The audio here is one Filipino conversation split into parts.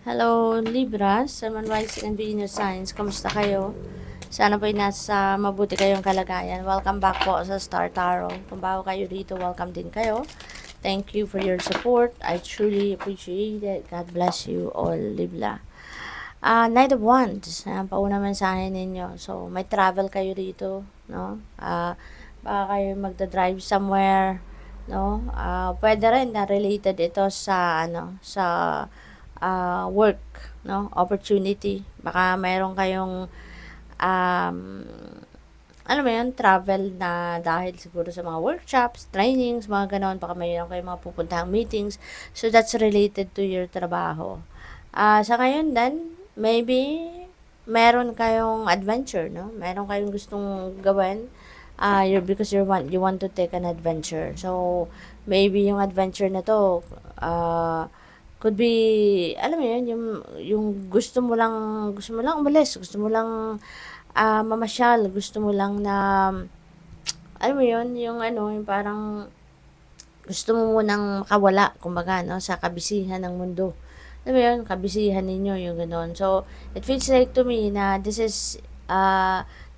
Hello, Libra, Sun Rising and Venus Signs. Kamusta kayo? Sana po'y nasa mabuti kayong kalagayan. Welcome back po sa Star Tarot. Kung bago kayo dito, welcome din kayo. Thank you for your support. I truly appreciate it. God bless you all, Libra. Knight of Wands, pauna mensahe ninyo. So, may travel kayo dito, no? Baka kayo magdadrive somewhere, no? Pwede rin na related ito sa, sa work, no? Opportunity. Baka mayroon kayong, um, ano ba yun, travel na dahil siguro sa mga workshops, trainings, mga ganon. Baka mayroon kayong mga pupuntahang meetings. So, that's related to your trabaho. Sa ngayon then, maybe meron kayong adventure, no? Meron kayong gustong gawin. Because you want to take an adventure. So, maybe yung adventure na to, could be, alam mo yun, yung gusto mo lang umalis, gusto mo lang mamasyal, gusto mo lang na, alam mo yun, yung parang, gusto mo munang makawala, kumbaga, no, sa kabisihan ng mundo. Alam mo yun, kabisihan ninyo, yung gano'n. So, it feels like to me na this is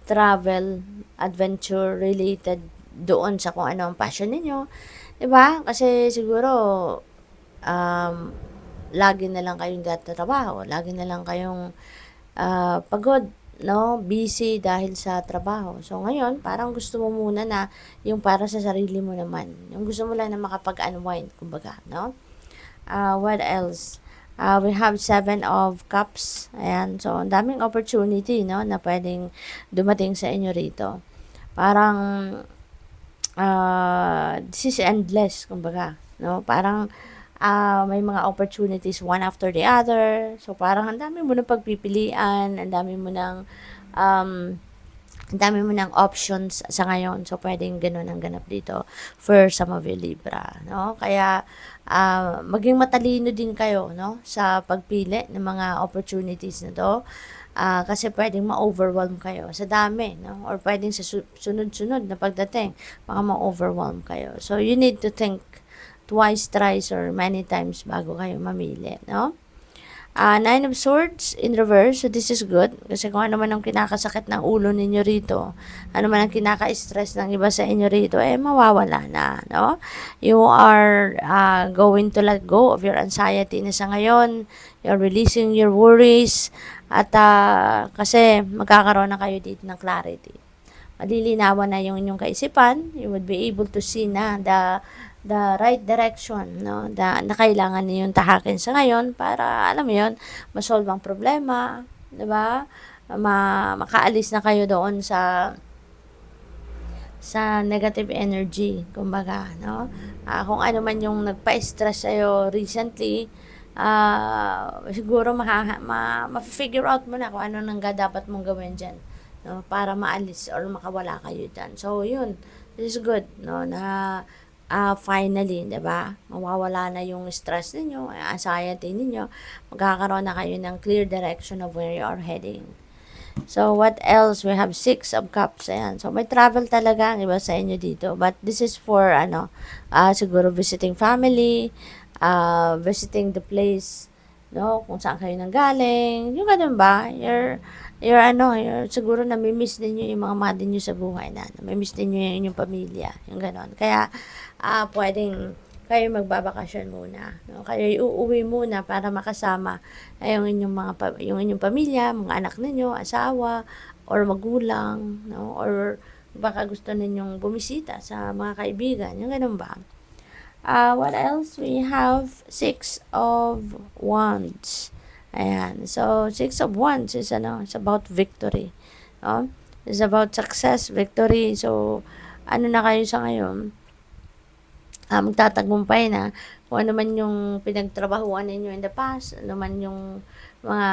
travel, adventure related doon sa kung ano ang passion ninyo. Diba? Kasi siguro, um, lagi na lang kayong trabaho, lagi na lang kayong pagod, no? Busy dahil sa trabaho. So, ngayon, parang gusto mo muna na yung para sa sarili mo naman. Yung gusto mo lang na makapag-unwind, kumbaga, no? What else? We have 7 of Cups. Ayan. So, ang daming opportunity, no, na pwedeng dumating sa inyo rito. Parang, this is endless, kumbaga, no? Parang, may mga opportunities one after the other. So, parang ang dami mo ng pagpipilian, um, ang dami mo ng options sa ngayon. So, pwedeng ganun ang ganap dito for some of you Libra, no? Kaya, maging matalino din kayo, no? Sa pagpili ng mga opportunities na to. Kasi pwedeng ma-overwhelm kayo sa dami, no? Or pwedeng sa sunod-sunod na pagdating, baka ma-overwhelm kayo. So, you need to think twice, thrice, or many times bago kayo mamili, no? 9 of Swords in reverse. So, this is good. Kasi kung ano man ang kinakasakit ng ulo ninyo rito, ano man ang kinaka-stress ng iba sa inyo rito, mawawala na, no? You are going to let go of your anxiety na sa ngayon. You're releasing your worries. At kasi magkakaroon na kayo dito ng clarity. Malilinawan na yung inyong kaisipan. You would be able to see na the right direction, no, na kailangan ninyong tahakin sa ngayon para, alam mo yun, masolve ang problema, di ba? Makaalis na kayo doon sa negative energy, kumbaga, no? Kung ano man yung nagpa-stress sa'yo recently, siguro ma-figure out mo na kung ano nang dapat mong gawin dyan, no? Para maalis or makawala kayo dyan. So, yun. This is good, no? Na finally, 'di ba? Mawawala na yung stress ninyo, anxiety ninyo. Magkakaroon na kayo ng clear direction of where you are heading. So, what else? We have 6 of Cups. Ayan. So, may travel talaga ang iba sa inyo dito. But this is for, siguro visiting family, visiting the place, no? Kung saan kayo nanggaling. Yung ganun ba? Siguro namimiss ninyo yung mga mahal ninyo sa buhay na. Namimiss ninyo yung inyong pamilya. Yung ganun. Kaya, pwedeng kayo magbabakasyon muna, no? Kayo uuwi muna para makasama yung inyong pamilya, mga anak ninyo, asawa, or magulang, no? Or baka gusto ninyong bumisita sa mga kaibigan, yung ganun ba? What else? We have 6 of Wands. Ayan. So, 6 of Wands is, it's about victory. No? It's about success, victory. So, ano na kayo sa ngayon? Magtatagumpay na kung ano man yung pinagtrabahuan ninyo in the past, ano man yung mga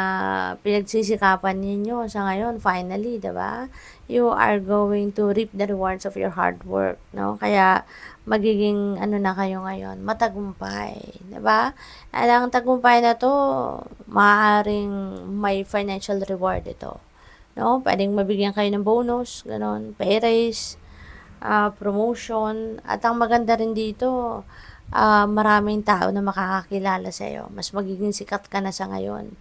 pinagsisikapan ninyo sa ngayon, finally, diba? You are going to reap the rewards of your hard work, no? Kaya, magiging, na kayo ngayon, matagumpay, diba? At ang tagumpay na to, maaaring may financial reward ito, no? Pwedeng mabigyan kayo ng bonus, ganon, pay raise, promotion. At ang maganda rin dito, maraming tao na makakakilala sa'yo. Mas magiging sikat ka na sa ngayon.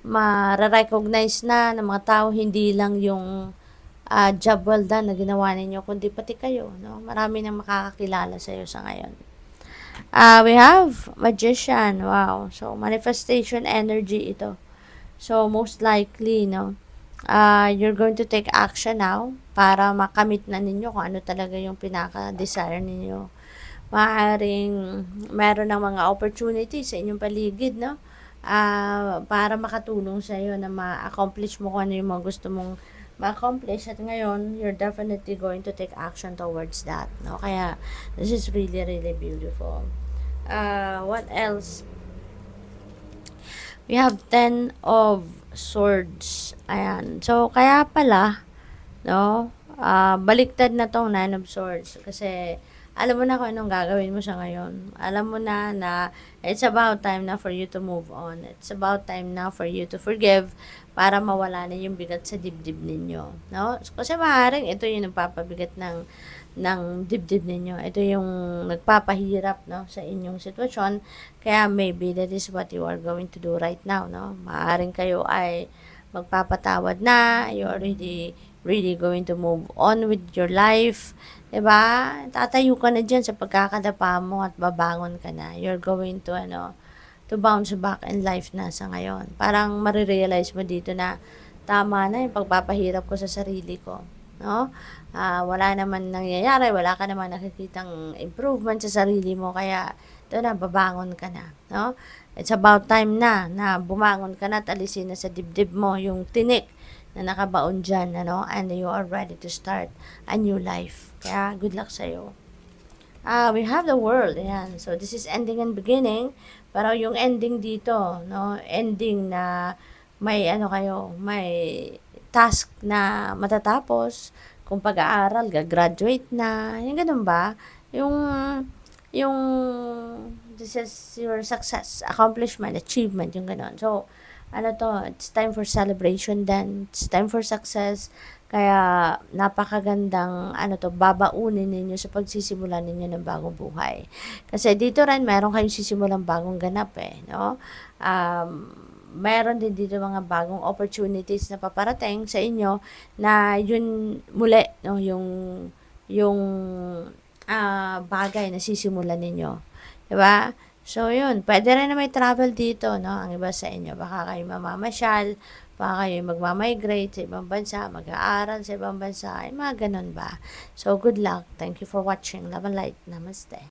Mare-recognize na ng mga tao, hindi lang yung job well done na ginawa ninyo, kundi pati kayo, no? Marami nang makakakilala sa'yo sa ngayon. We have Magician. Wow. So, manifestation energy ito. So, most likely, no, you're going to take action now para makamit na ninyo kung ano talaga yung pinaka-desire ninyo. Maaaring meron ng mga opportunities sa inyong paligid, no? Para makatulong sa iyo na ma-accomplish mo kung ano yung mga gusto mong ma-accomplish, at ngayon you're definitely going to take action towards that, no? Kaya this is really really beautiful. What else? We have 10 of swords. Ayan. So, kaya pala, no, baliktad na tong 9 of swords. Kasi, alam mo na kung anong gagawin mo sa ngayon. Alam mo na it's about time na for you to move on. It's about time na for you to forgive para mawala na yung bigat sa dibdib ninyo. No? Kasi maaaring ito yung nagpapabigat ng dibdib ninyo. Ito yung nagpapahirap, no, sa inyong sitwasyon. Kaya maybe that is what you are going to do right now, no? Maaaring kayo ay magpapatawad na, you already really going to move on with your life. Diba? Tatayo ka na dyan sa pagkakadapa mo at babangon ka na. You're going to, to bounce back in life na sa ngayon. Parang marirealize mo dito na tama na yung pagpapahirap ko sa sarili ko. No? Wala naman nangyayari, wala ka naman nakikitang improvement sa sarili mo, kaya ito na, babangon ka na. No? It's about time na bumangon ka na at alisin na sa dibdib mo yung tinik na nakabaon dyan, and you are ready to start a new life. Kaya, good luck sa'yo. We have the world. Ayan. So, this is ending and beginning. Pero yung ending dito, no? Ending na may may task na matatapos. Kung pag-aaral, gagraduate na. Yung ganun ba? Yung this is your success, accomplishment, achievement, yung ganun. So, it's time for celebration then. It's time for success. Kaya, napakagandang, babaunin ninyo sa pagsisimula ninyo ng bagong buhay. Kasi dito rin, meron kayong sisimulang bagong ganap no? Meron din dito mga bagong opportunities na paparating sa inyo na yun muli, no? Yung bagay na sisimulan ninyo. Diba? So, yun. Pwede rin na may travel dito, no? Ang iba sa inyo. Baka kayo mamamasyal, baka kayo magmamigrate sa ibang bansa, mag-aaral sa ibang bansa, mga ganun ba? So, good luck. Thank you for watching. Love and light. Namaste.